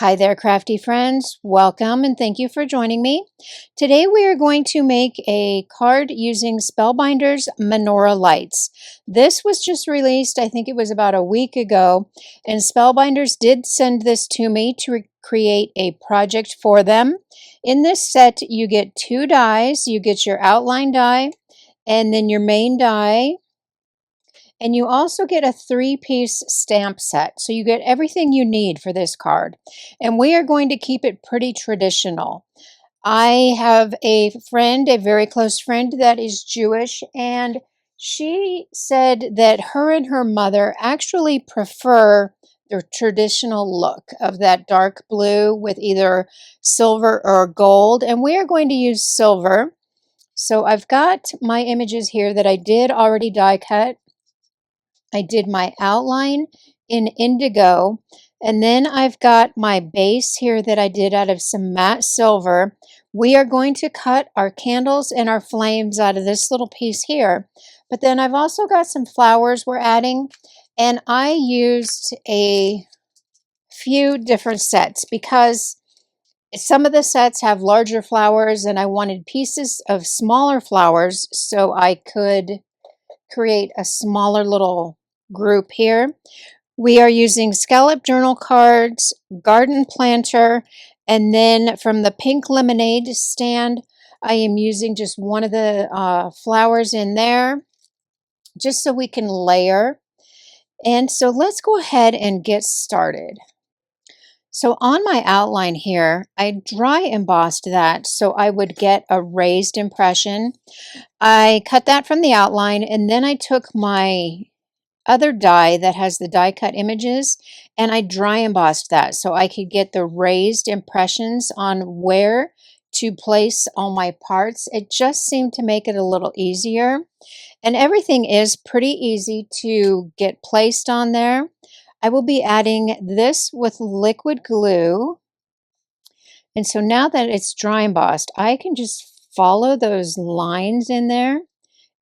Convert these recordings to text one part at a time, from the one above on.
Hi there, crafty friends. Welcome and thank you for joining me. Today we are going to make a card using Spellbinders Menorah Lights. This was just released, I think it was about a week ago, and Spellbinders did send this to me to create a project for them. In this set, you get two dies. You get your outline die and then your main die. And you also get a three-piece stamp set. So you get everything you need for this card. And we are going to keep it pretty traditional. I have a friend, a very close friend that is Jewish, and she said that her and her mother actually prefer the traditional look of that dark blue with either silver or gold. And we are going to use silver. So I've got my images here that I did already die cut. I did my outline in indigo, and then I've got my base here that I did out of some matte silver. We are going to cut our candles and our flames out of this little piece here, but then I've also got some flowers we're adding, and I used a few different sets because some of the sets have larger flowers and I wanted pieces of smaller flowers so I could create a smaller little group here. We are using scallop journal cards, garden planter, and then from the pink lemonade stand, I am using just one of the flowers in there, just so we can layer. And so let's go ahead and get started. So on my outline here, I dry embossed that so I would get a raised impression. I cut that from the outline, and then I took my other die that has the die cut images and I dry embossed that so I could get the raised impressions on where to place all my parts. It just seemed to make it a little easier, and everything is pretty easy to get placed on there. I will be adding this with liquid glue, and so now that it's dry embossed, I can just follow those lines in there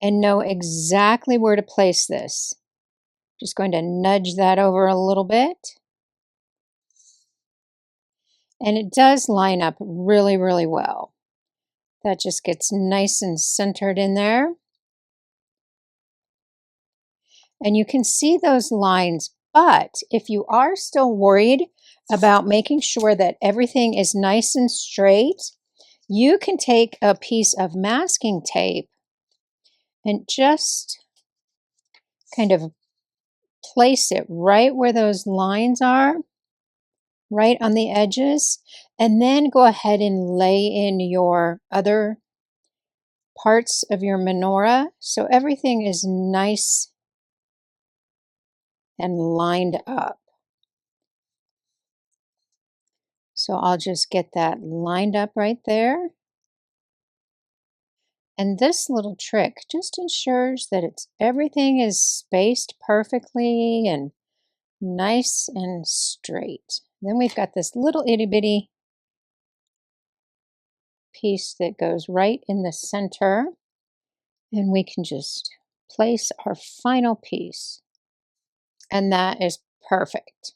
and know exactly where to place this. Just going to nudge that over a little bit. And it does line up really, really well. That just gets nice and centered in there. And you can see those lines, but if you are still worried about making sure that everything is nice and straight, you can take a piece of masking tape and just kind of place it right where those lines are, right on the edges, and then go ahead and lay in your other parts of your menorah so everything is nice and lined up. So I'll just get that lined up right there. And this little trick just ensures that everything is spaced perfectly and nice and straight. Then we've got this little itty bitty piece that goes right in the center, and we can just place our final piece, and that is perfect.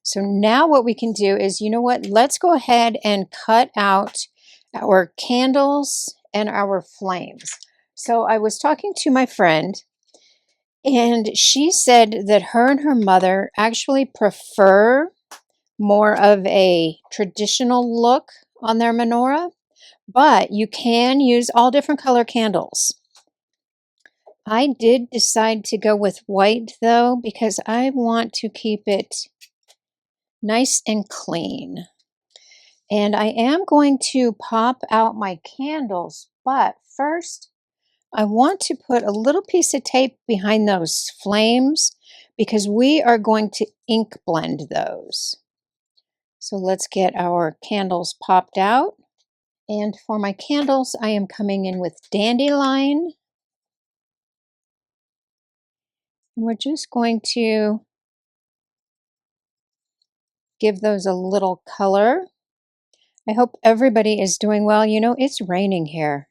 So now what we can do is, you know what, let's go ahead and cut out our candles and our flames. So I was talking to my friend, and she said that her and her mother actually prefer more of a traditional look on their menorah, but you can use all different color candles. I did decide to go with white though, because I want to keep it nice and clean. And I am going to pop out my candles, but first I want to put a little piece of tape behind those flames because we are going to ink blend those. So let's get our candles popped out. And for my candles, I am coming in with Dandelion. And we're just going to give those a little color. I hope everybody is doing well. You know, it's raining here.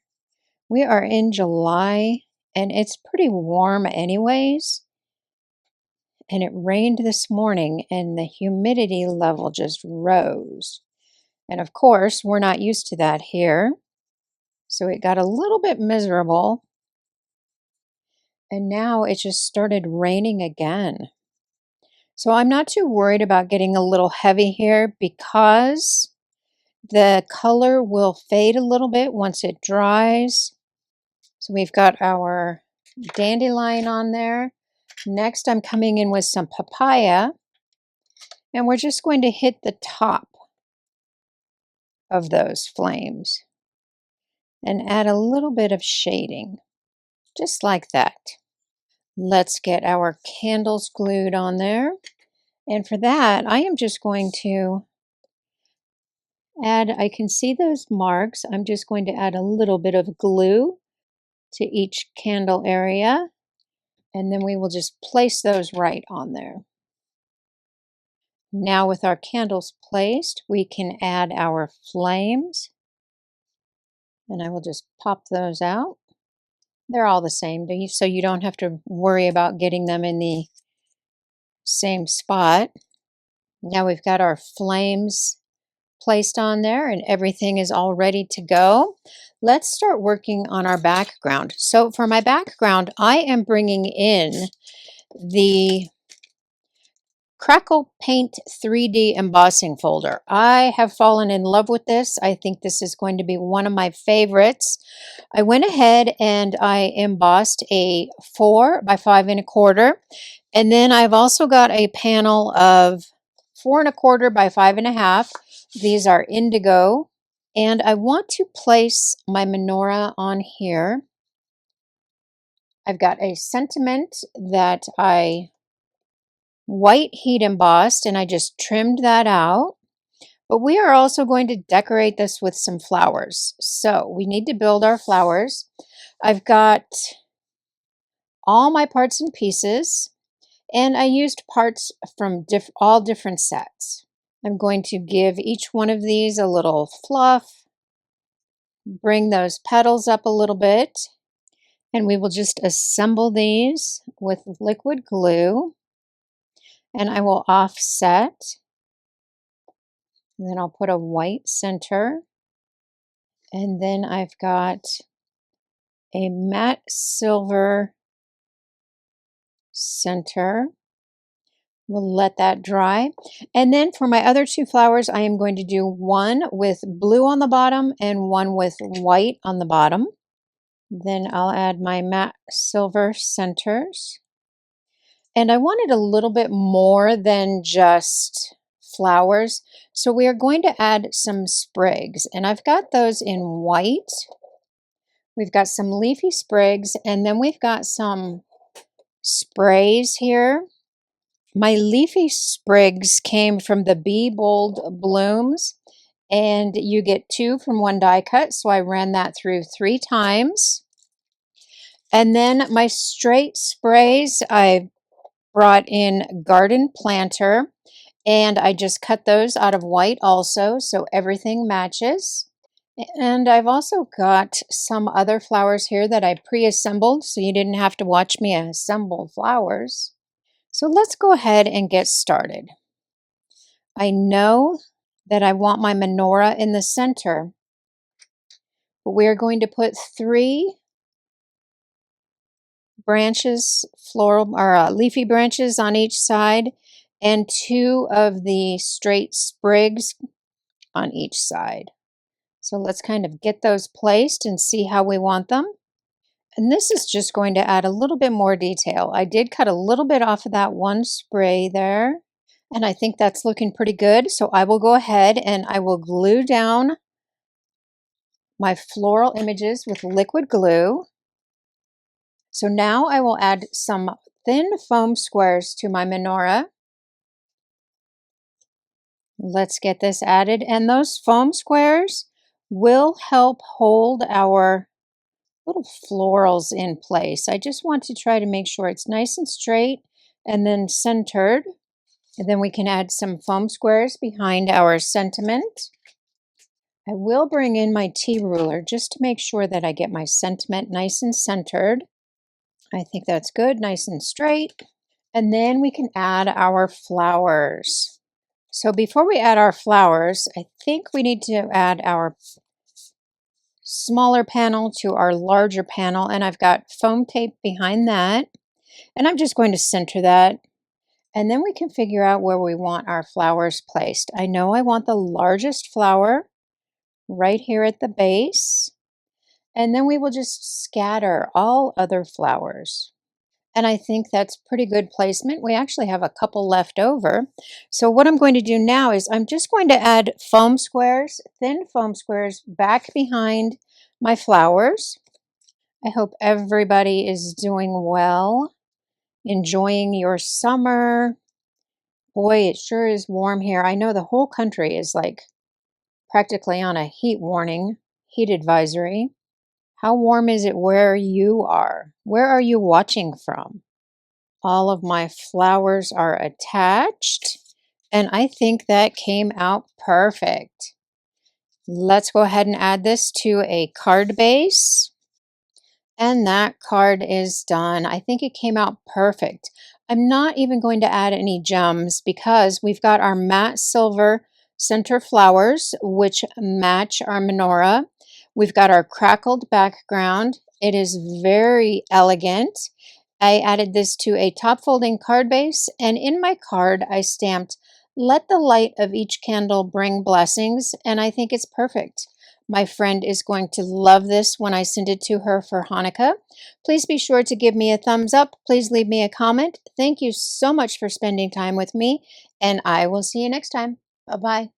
We are in July and it's pretty warm anyways. And it rained this morning and the humidity level just rose. And of course, we're not used to that here. So it got a little bit miserable. And now it just started raining again. So I'm not too worried about getting a little heavy here because the color will fade a little bit once it dries. So we've got our dandelion on there. Next, I'm coming in with some papaya. And we're just going to hit the top of those flames and add a little bit of shading, just like that. Let's get our candles glued on there. And for that, I am just going to add, I can see those marks. I'm just going to add a little bit of glue to each candle area. And then we will just place those right on there. Now with our candles placed, we can add our flames. And I will just pop those out. They're all the same, so you don't have to worry about getting them in the same spot. Now we've got our flames placed on there and everything is all ready to go. Let's start working on our background. So for my background, I am bringing in the Crackle Paint 3D embossing folder. I have fallen in love with this. I think this is going to be one of my favorites. I went ahead and I embossed a 4 by 5 1/4, and then I've also got a panel of 4 1/4 by 5 1/2. These are indigo, and I want to place my menorah on here. I've got a sentiment that I white heat embossed, and I just trimmed that out. But we are also going to decorate this with some flowers. So we need to build our flowers. I've got all my parts and pieces, and I used parts from all different sets. I'm going to give each one of these a little fluff, bring those petals up a little bit, and we will just assemble these with liquid glue. And I will offset. And then I'll put a white center. And then I've got a matte silver center. We'll let that dry. And then for my other 2 flowers, I am going to do one with blue on the bottom and one with white on the bottom. Then I'll add my matte silver centers. And I wanted a little bit more than just flowers. So we are going to add some sprigs, and I've got those in white. We've got some leafy sprigs, and then we've got some sprays here. My leafy sprigs came from the Be Bold Blooms, and you get 2 from 1 die cut, so I ran that through 3 times. And then my straight sprays, I brought in Garden Planter, and I just cut those out of white also, so everything matches. And I've also got some other flowers here that I pre-assembled, so you didn't have to watch me assemble flowers. So let's go ahead and get started. I know that I want my menorah in the center, but we are going to put 3 branches, floral or leafy branches on each side, and 2 of the straight sprigs on each side. So let's kind of get those placed and see how we want them. And this is just going to add a little bit more detail. I did cut a little bit off of that one spray there, and I think that's looking pretty good. So I will go ahead and I will glue down my floral images with liquid glue. So now I will add some thin foam squares to my menorah. Let's get this added, and those foam squares will help hold our little florals in place. I just want to try to make sure it's nice and straight and then centered. And then we can add some foam squares behind our sentiment. I will bring in my T ruler just to make sure that I get my sentiment nice and centered. I think that's good, nice and straight. And then we can add our flowers. So before we add our flowers, I think we need to add our smaller panel to our larger panel, and I've got foam tape behind that, and I'm just going to center that, and then we can figure out where we want our flowers placed. I know I want the largest flower right here at the base, and then we will just scatter all other flowers. And I think that's pretty good placement. We actually have a couple left over. So what I'm going to do now is I'm just going to add foam squares, thin foam squares back behind my flowers. I hope everybody is doing well, enjoying your summer. Boy, it sure is warm here. I know the whole country is like practically on a heat warning, heat advisory. How warm is it where you are? Where are you watching from? All of my flowers are attached, and I think that came out perfect. Let's go ahead and add this to a card base. And that card is done. I think it came out perfect. I'm not even going to add any gems because we've got our matte silver center flowers, which match our menorah. We've got our crackled background. It is very elegant. I added this to a top folding card base, and in my card I stamped, "Let the light of each candle bring blessings," and I think it's perfect. My friend is going to love this when I send it to her for Hanukkah. Please be sure to give me a thumbs up. Please leave me a comment. Thank you so much for spending time with me, and I will see you next time. Bye-bye.